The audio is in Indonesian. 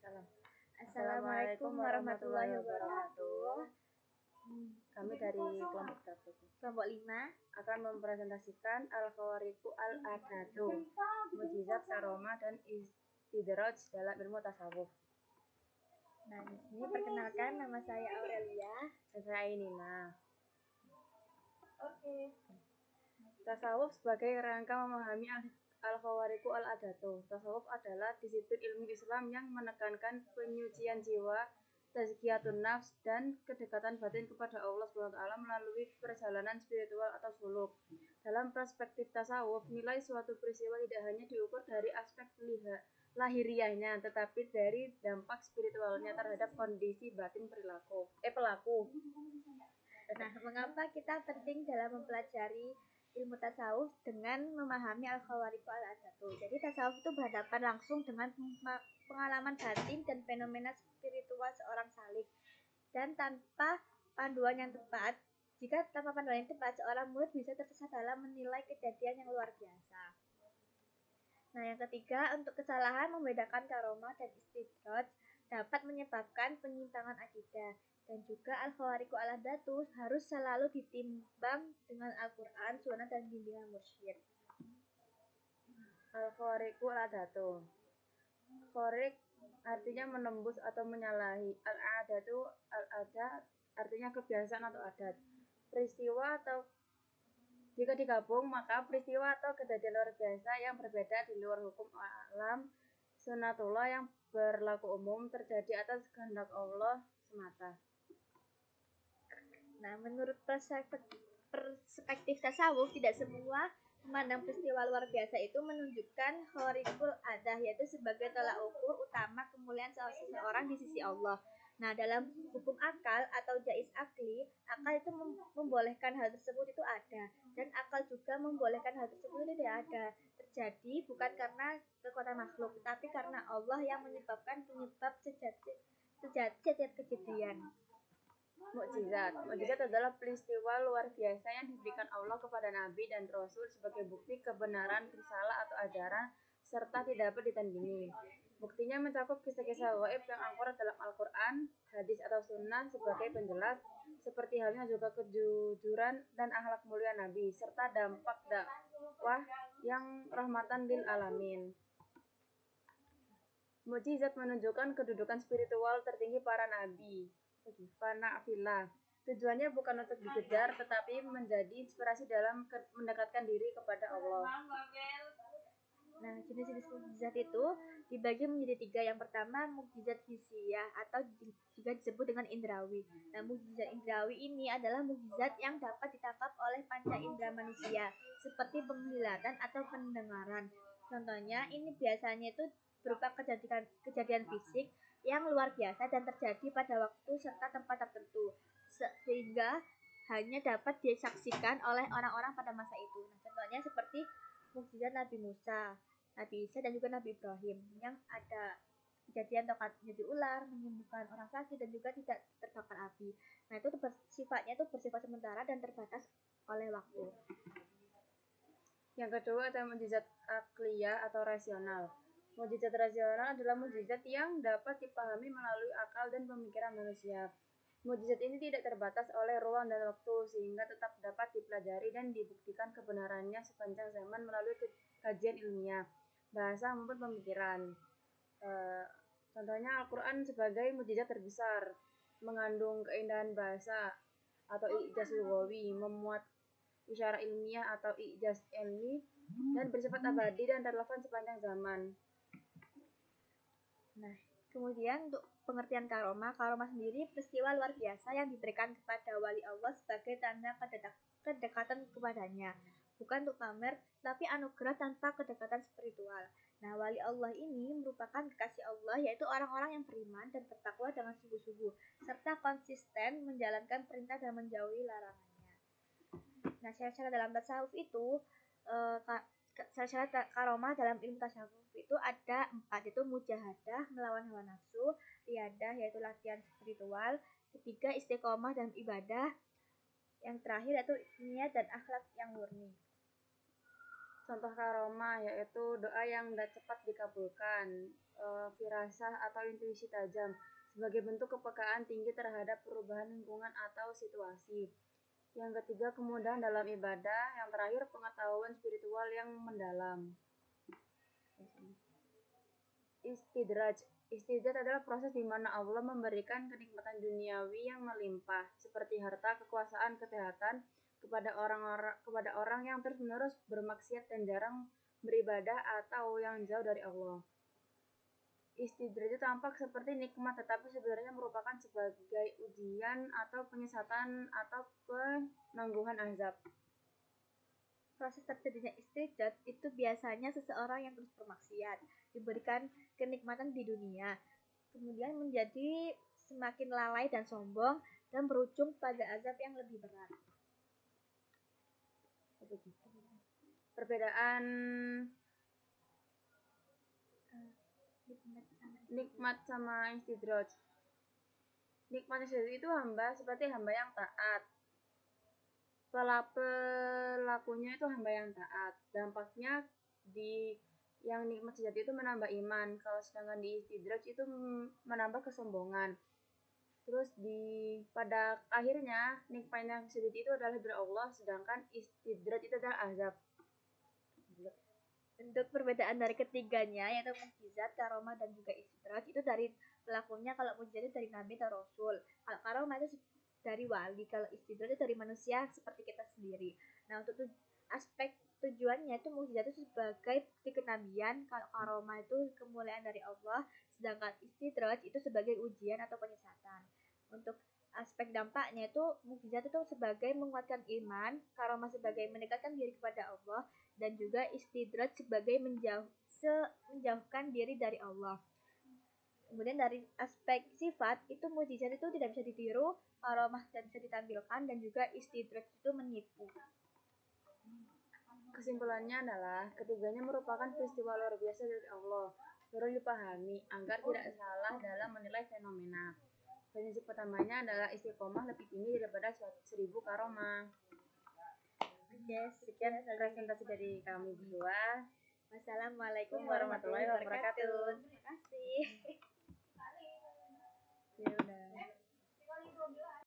Salam. Assalamualaikum warahmatullahi wabarakatuh. Kami dari kelompok berapa? Kelompok 5. Akan mempresentasikan Al-Khawariqu Al-Adatu, mukjizat, karomah, dan istidraj dalam ilmu tasawuf. Nah, di sini perkenalkan, nama saya Aurelia. Saya Nina. Tasawuf sebagai rangka memahami Al-Khawariqu Al-Adatu. Tasawuf adalah disiplin ilmu Islam yang menekankan penyucian jiwa, tazkiyatun nafs, dan kedekatan batin kepada Allah SWT melalui perjalanan spiritual atau suluk. Dalam perspektif tasawuf, nilai suatu peristiwa tidak hanya diukur dari aspek lahiriahnya, tetapi dari dampak spiritualnya terhadap kondisi batin pelaku. Nah, mengapa kita penting dalam mempelajari ilmu tasawuf dengan memahami Al-Khawariqu Al-Adatu? Jadi tasawuf itu berhadapan langsung dengan pengalaman batin dan fenomena spiritual seorang salik. Dan tanpa panduan yang tepat, seorang murid bisa tersesat dalam menilai kejadian yang luar biasa. Nah, yang ketiga, untuk kesalahan membedakan karomah dan istidraj dapat menyebabkan penyimpangan akidah. Dan juga Al-Khawariqu Al-Adatu harus selalu ditimbang dengan Al-Quran, Sunnah, dan bimbingan mursyid. Al-Khawariqu Al-Adatu. Khawariq artinya menembus atau menyalahi. Al-Adatu, al-ada artinya kebiasaan atau adat. Peristiwa atau jika digabung, maka peristiwa atau kejadian luar biasa yang berbeda di luar hukum alam sunnatullah yang berlaku umum terjadi atas kehendak Allah semata. Nah, menurut perspektif tasawuf, tidak semua memandang peristiwa luar biasa itu menunjukkan khawariqul adah, yaitu sebagai tolak ukur utama kemuliaan seseorang di sisi Allah. Nah, dalam hukum akal atau jaiz akli, akal itu membolehkan hal tersebut itu ada, dan akal juga membolehkan hal tersebut itu tidak ada. Terjadi bukan karena kekuatan makhluk, tapi karena Allah yang menyebabkan penyebab setiap kejadian. Mukjizat adalah peristiwa luar biasa yang diberikan Allah kepada Nabi dan Rasul sebagai bukti kebenaran risalah atau ajaran serta tidak dapat ditandingi. Buktinya mencakup kisah-kisah gaib yang akurat dalam Al-Quran, hadis atau sunnah sebagai penjelas, seperti halnya juga kejujuran dan akhlak mulia Nabi, serta dampak dakwah yang rahmatan lil alamin. Mukjizat menunjukkan kedudukan spiritual tertinggi para nabi. Fana'fillah. Tujuannya bukan untuk dikejar, tetapi menjadi inspirasi dalam mendekatkan diri kepada Allah. Nah, jenis-jenis mukjizat itu dibagi menjadi 3. Yang pertama, mukjizat hissiyah atau juga disebut dengan indrawi. Nah, mukjizat indrawi ini adalah mukjizat yang dapat ditangkap oleh panca indera manusia, seperti penglihatan atau pendengaran. Contohnya, ini biasanya itu berupa kejadian fisik yang luar biasa dan terjadi pada waktu serta tempat tertentu, sehingga hanya dapat disaksikan oleh orang-orang pada masa itu. Nah, contohnya seperti mukjizat Nabi Musa, Nabi Isa, dan juga Nabi Ibrahim yang ada kejadian tongkat jadi ular, menyembuhkan orang sakit, dan juga tidak terbakar api. Nah, itu bersifat sementara dan terbatas oleh waktu. Yang kedua adalah mukjizat akliyah atau rasional. Mukjizat rasional adalah mukjizat yang dapat dipahami melalui akal dan pemikiran manusia. Mukjizat ini tidak terbatas oleh ruang dan waktu, sehingga tetap dapat dipelajari dan dibuktikan kebenarannya sepanjang zaman melalui kajian ilmiah, bahasa maupun pemikiran. Contohnya Al-Quran sebagai mukjizat terbesar, mengandung keindahan bahasa atau i'jaz lughawi, memuat isyarat ilmiah atau i'jaz ilmi, dan bersifat abadi dan relevan sepanjang zaman. Nah, kemudian untuk pengertian karomah sendiri peristiwa luar biasa yang diberikan kepada wali Allah sebagai tanda kedekatan kepadanya, bukan untuk pamer, tapi anugerah tanpa kedekatan spiritual. Nah, wali Allah ini merupakan kekasih Allah, yaitu orang-orang yang beriman dan bertakwa dengan sungguh-sungguh, serta konsisten menjalankan perintah dan menjauhi larangannya. Nah, syarat-syarat dalam tasawuf itu, syarat-syarat karomah dalam ilmu tasawuf itu ada 4, yaitu mujahadah, melawan hawa nafsu, riyadah, yaitu latihan spiritual, ketiga istiqomah dan ibadah, yang terakhir yaitu niat dan akhlak yang murni. Contoh karomah yaitu doa yang cepat dikabulkan, firasah atau intuisi tajam sebagai bentuk kepekaan tinggi terhadap perubahan lingkungan atau situasi. Yang ketiga, kemudahan dalam ibadah. Yang terakhir, pengetahuan spiritual yang mendalam. Istidraj. Istidraj adalah proses di mana Allah memberikan kenikmatan duniawi yang melimpah, seperti harta, kekuasaan, kesehatan, kepada orang yang terus-menerus bermaksiat dan jarang beribadah atau yang jauh dari Allah. Istidraj itu tampak seperti nikmat, tetapi sebenarnya merupakan sebagai ujian atau penyesatan atau penangguhan azab. Proses terjadinya istidraj itu biasanya seseorang yang terus bermaksiat, diberikan kenikmatan di dunia, kemudian menjadi semakin lalai dan sombong, dan berujung pada azab yang lebih berat. Perbedaan nikmat sama istidraj. Nikmat itu seperti hamba yang taat. Pelakunya itu hamba yang taat. Dampaknya yang nikmat sejati itu menambah iman. Kalau sedangkan di istidraj itu menambah kesombongan. Terus pada akhirnya nikmat yang sejati itu adalah dari Allah, sedangkan istidraj itu adalah azab. Untuk perbedaan dari ketiganya yaitu mukjizat, karomah, dan juga istidraj itu dari pelakunya. Kalau mukjizat itu dari nabi atau rasul, kalau karomah itu dari wali, kalau istidraj itu dari manusia seperti kita sendiri. Nah, untuk aspek tujuannya itu mukjizat itu sebagai bukti kenabian, kalau karomah itu kemuliaan dari Allah, sedangkan istidraj itu sebagai ujian atau penyesatan. Untuk aspek dampaknya itu mukjizat itu sebagai menguatkan iman, karomah sebagai mendekatkan diri kepada Allah, dan juga istidraj sebagai menjauhkan diri dari Allah. Kemudian dari aspek sifat itu mukjizat itu tidak bisa ditiru, karomah tidak bisa ditampilkan, dan juga istidraj itu menipu. Kesimpulannya adalah ketiganya merupakan peristiwa luar biasa dari Allah, perlu dipahami agar tidak salah dalam menilai fenomena. Prinsip pertamanya adalah istiqomah lebih tinggi daripada 1000 karomah. Sekian presentasi dari kami berdua. Wassalamualaikum warahmatullahi wabarakatuh. Terima kasih. Ya udah.